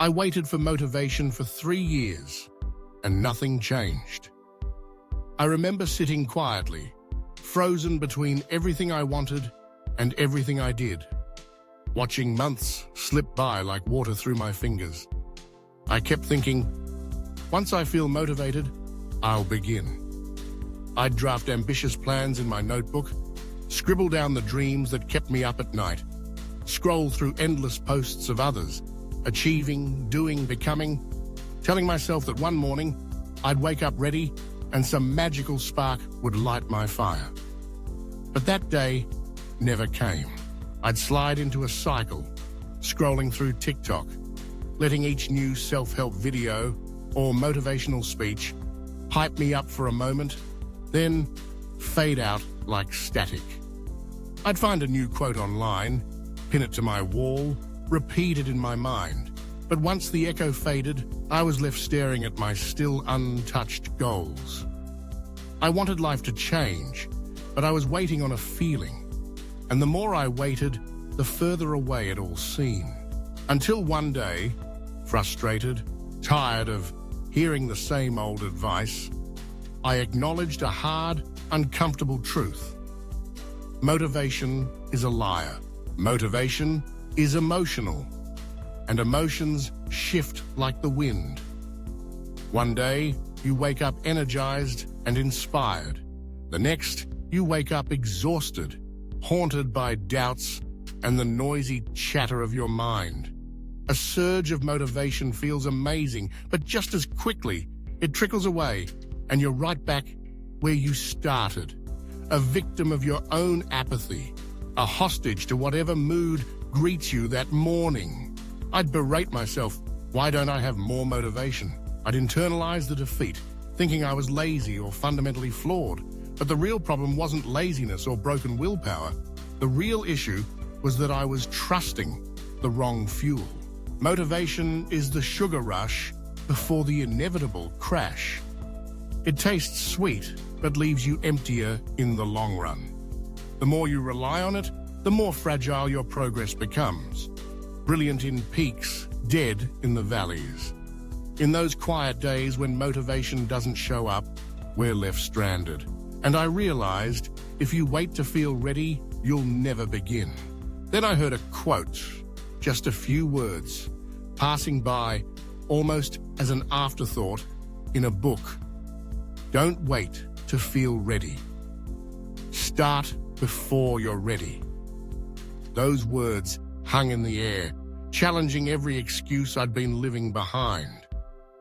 I waited for motivation for 3 years, and nothing changed. I remember sitting quietly, frozen between everything I wanted and everything I did, watching months slip by like water through my fingers. I kept thinking, once I feel motivated, I'll begin. I'd draft ambitious plans in my notebook, scribble down the dreams that kept me up at night, scroll through endless posts of others, achieving, doing, becoming, telling myself that one morning I'd wake up ready and some magical spark would light my fire. But that day never came. I'd slide into a cycle, scrolling through TikTok, letting each new self-help video or motivational speech hype me up for a moment, then fade out like static. I'd find a new quote online, pin it to my wall, repeat it in my mind. But once the echo faded, I was left staring at my still untouched goals. I wanted life to change, but I was waiting on a feeling. And the more I waited, the further away it all seemed. Until one day, frustrated, tired of hearing the same old advice, I acknowledged a hard, uncomfortable truth. Motivation is a liar. Motivation is emotional, and emotions shift like the wind. One day, you wake up energized and inspired. The next, you wake up exhausted, haunted by doubts and the noisy chatter of your mind. A surge of motivation feels amazing, but just as quickly, it trickles away, and you're right back where you started. A victim of your own apathy, a hostage to whatever mood greets you that morning. I'd berate myself, why don't I have more motivation? I'd internalize the defeat, thinking I was lazy or fundamentally flawed. But the real problem wasn't laziness or broken willpower. The real issue was that I was trusting the wrong fuel. Motivation is the sugar rush before the inevitable crash. It tastes sweet, but leaves you emptier in the long run. The more you rely on it, the more fragile your progress becomes. Brilliant in peaks, dead in the valleys. In those quiet days when motivation doesn't show up, we're left stranded. And I realized, if you wait to feel ready, you'll never begin. Then I heard a quote, just a few words, passing by almost as an afterthought in a book. Don't wait to feel ready. Start before you're ready. Those words hung in the air, challenging every excuse I'd been living behind.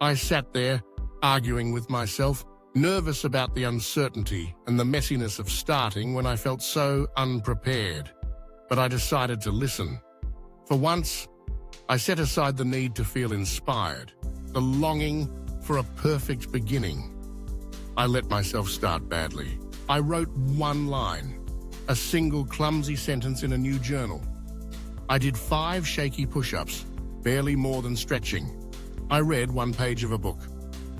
I sat there, arguing with myself, nervous about the uncertainty and the messiness of starting when I felt so unprepared. But I decided to listen. For once, I set aside the need to feel inspired, the longing for a perfect beginning. I let myself start badly. I wrote one line, a single clumsy sentence in a new journal. I did 5 shaky push-ups, barely more than stretching. I read 1 page of a book,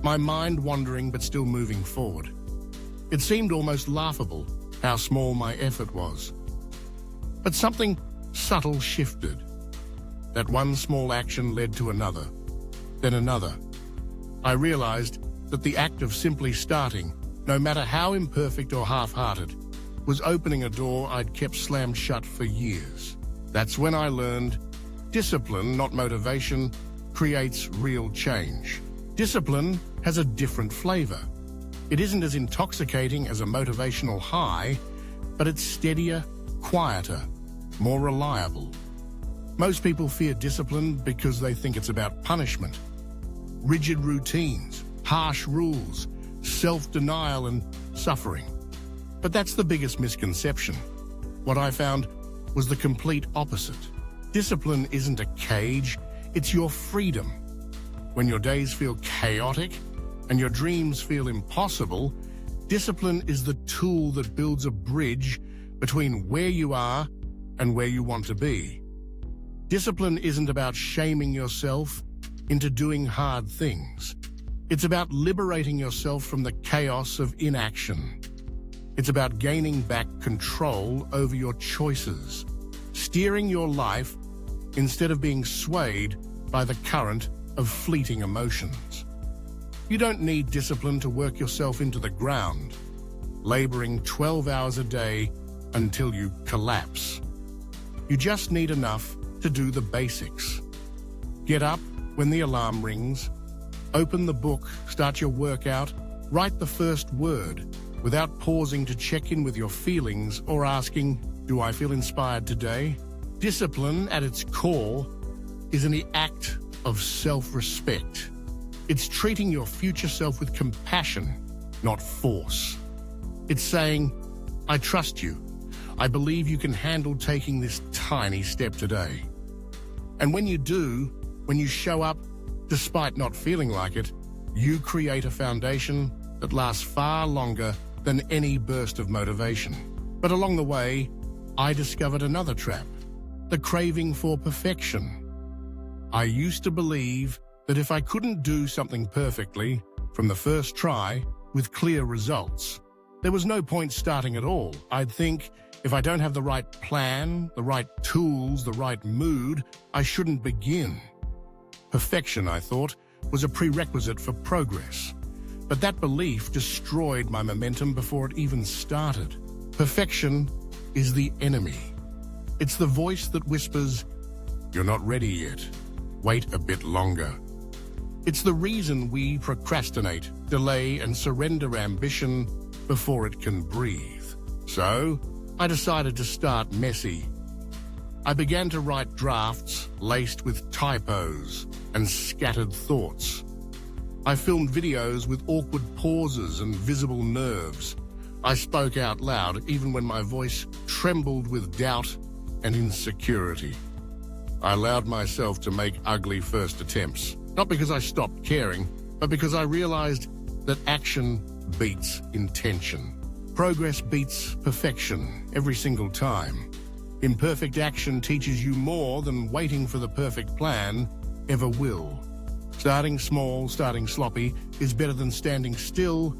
my mind wandering but still moving forward. It seemed almost laughable how small my effort was. But something subtle shifted. That one small action led to another, then another. I realized that the act of simply starting, no matter how imperfect or half-hearted, was opening a door I'd kept slammed shut for years. That's when I learned discipline, not motivation, creates real change. Discipline has a different flavor. It isn't as intoxicating as a motivational high, but it's steadier, quieter, more reliable. Most people fear discipline because they think it's about punishment. Rigid routines, harsh rules, self-denial and suffering. But that's the biggest misconception. What I found was the complete opposite. Discipline isn't a cage, it's your freedom. When your days feel chaotic and your dreams feel impossible, discipline is the tool that builds a bridge between where you are and where you want to be. Discipline isn't about shaming yourself into doing hard things. It's about liberating yourself from the chaos of inaction. It's about gaining back control over your choices, steering your life instead of being swayed by the current of fleeting emotions. You don't need discipline to work yourself into the ground, laboring 12 hours a day until you collapse. You just need enough to do the basics. Get up when the alarm rings, open the book, start your workout, write the first word without pausing to check in with your feelings or asking, do I feel inspired today? Discipline at its core is an act of self-respect. It's treating your future self with compassion, not force. It's saying, I trust you. I believe you can handle taking this tiny step today. And when you do, when you show up, despite not feeling like it, you create a foundation that lasts far longer than any burst of motivation. But along the way, I discovered another trap, the craving for perfection. I used to believe that if I couldn't do something perfectly from the first try with clear results, there was no point starting at all. I'd think, if I don't have the right plan, the right tools, the right mood, I shouldn't begin. Perfection, I thought, was a prerequisite for progress. But that belief destroyed my momentum before it even started. Perfection is the enemy. It's the voice that whispers, you're not ready yet. Wait a bit longer. It's the reason we procrastinate, delay, and surrender ambition before it can breathe. So, I decided to start messy. I began to write drafts laced with typos and scattered thoughts. I filmed videos with awkward pauses and visible nerves. I spoke out loud even when my voice trembled with doubt and insecurity. I allowed myself to make ugly first attempts, not because I stopped caring, but because I realized that action beats intention. Progress beats perfection every single time. Imperfect action teaches you more than waiting for the perfect plan ever will. Starting small, starting sloppy, is better than standing still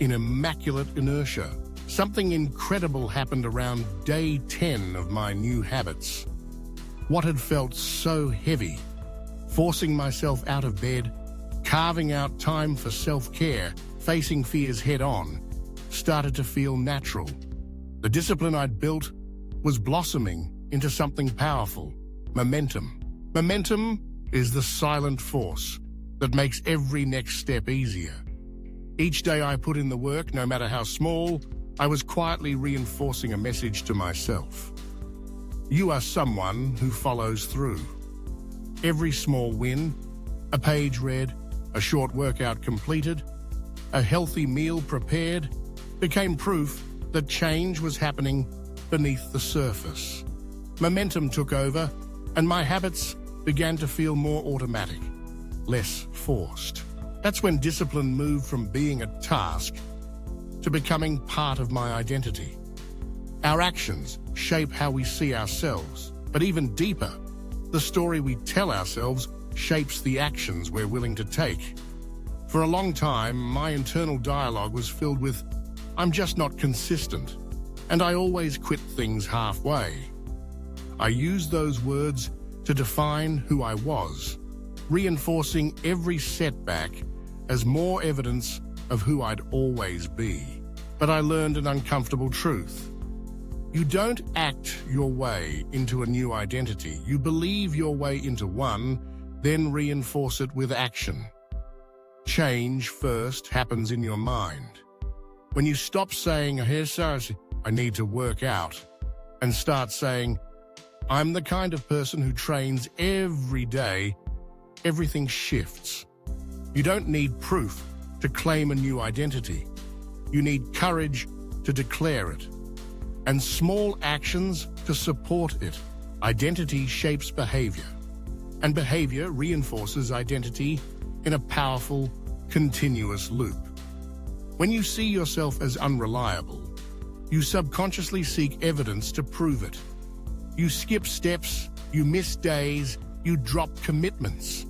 in immaculate inertia. Something incredible happened around day 10 of my new habits. What had felt so heavy, forcing myself out of bed, carving out time for self-care, facing fears head-on, started to feel natural. The discipline I'd built was blossoming into something powerful, momentum. Momentum is the silent force that makes every next step easier. Each day I put in the work, no matter how small, I was quietly reinforcing a message to myself. You are someone who follows through. Every small win, a page read, a short workout completed, a healthy meal prepared, became proof that change was happening beneath the surface. Momentum took over, and my habits began to feel more automatic, less forced. That's when discipline moved from being a task to becoming part of my identity. Our actions shape how we see ourselves, but even deeper, the story we tell ourselves shapes the actions we're willing to take. For a long time, my internal dialogue was filled with, I'm just not consistent, and I always quit things halfway. I used those words to define who I was, reinforcing every setback as more evidence of who I'd always be. But I learned an uncomfortable truth. You don't act your way into a new identity. You believe your way into one, then reinforce it with action. Change first happens in your mind. When you stop saying, I need to work out, and start saying, I'm the kind of person who trains every day, everything shifts. You don't need proof to claim a new identity. You need courage to declare it, and small actions to support it. Identity shapes behavior, and behavior reinforces identity in a powerful, continuous loop. When you see yourself as unreliable, you subconsciously seek evidence to prove it. You skip steps, you miss days, you drop commitments.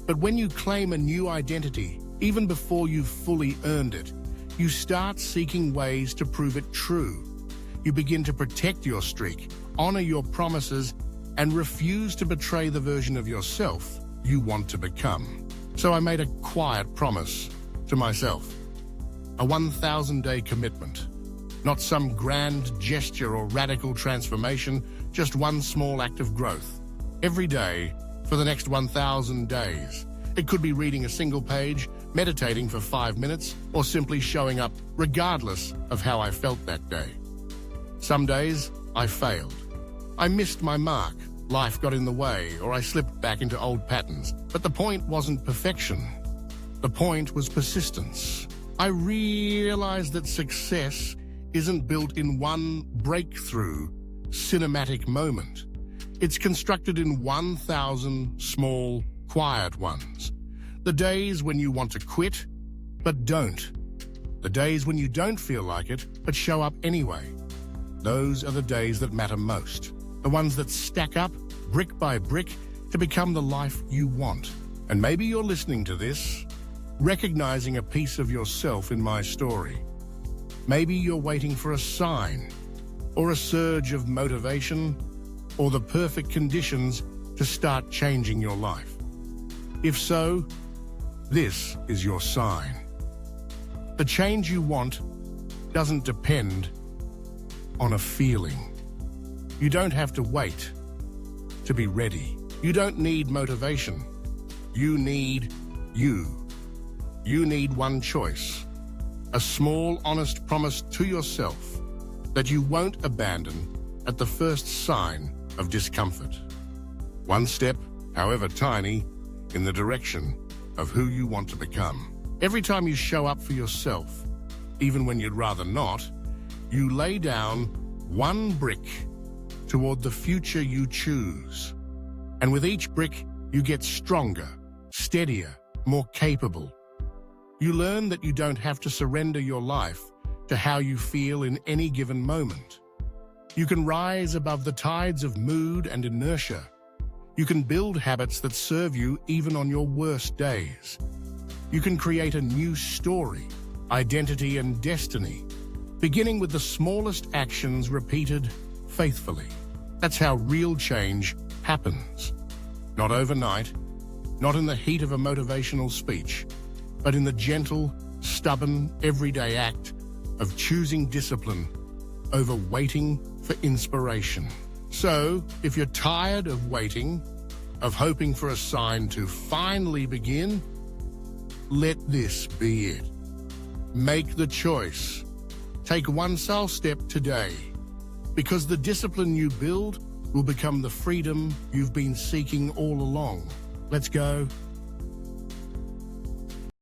But when you claim a new identity, even before you've fully earned it, you start seeking ways to prove it true. You begin to protect your streak, honor your promises, and refuse to betray the version of yourself you want to become. So I made a quiet promise to myself. A 1,000-day commitment. Not some grand gesture or radical transformation, just one small act of growth. Every day for the next 1,000 days. It could be reading a single page, meditating for 5 minutes, or simply showing up regardless of how I felt that day. Some days I failed. I missed my mark. Life got in the way, or I slipped back into old patterns. But the point wasn't perfection. The point was persistence. I realized that success isn't built in one breakthrough, cinematic moment. It's constructed in 1,000 small, quiet ones. The days when you want to quit, but don't. The days when you don't feel like it, but show up anyway. Those are the days that matter most. The ones that stack up, brick by brick, to become the life you want. And maybe you're listening to this, recognizing a piece of yourself in my story. Maybe you're waiting for a sign, or a surge of motivation, or the perfect conditions to start changing your life. If so, this is your sign. The change you want doesn't depend on a feeling. You don't have to wait to be ready. You don't need motivation. You need you. You need one choice. A small, honest promise to yourself that you won't abandon at the first sign of discomfort. One step, however tiny, in the direction of who you want to become. Every time you show up for yourself, even when you'd rather not, you lay down one brick toward the future you choose. And with each brick, you get stronger, steadier, more capable. You learn that you don't have to surrender your life to how you feel in any given moment. You can rise above the tides of mood and inertia. You can build habits that serve you even on your worst days. You can create a new story, identity, and destiny, beginning with the smallest actions repeated faithfully. That's how real change happens. Not overnight, not in the heat of a motivational speech, but in the gentle, stubborn, everyday act of choosing discipline over waiting for inspiration. So, if you're tired of waiting, of hoping for a sign to finally begin, let this be it. Make the choice. Take one small step today, because the discipline you build will become the freedom you've been seeking all along. Let's go.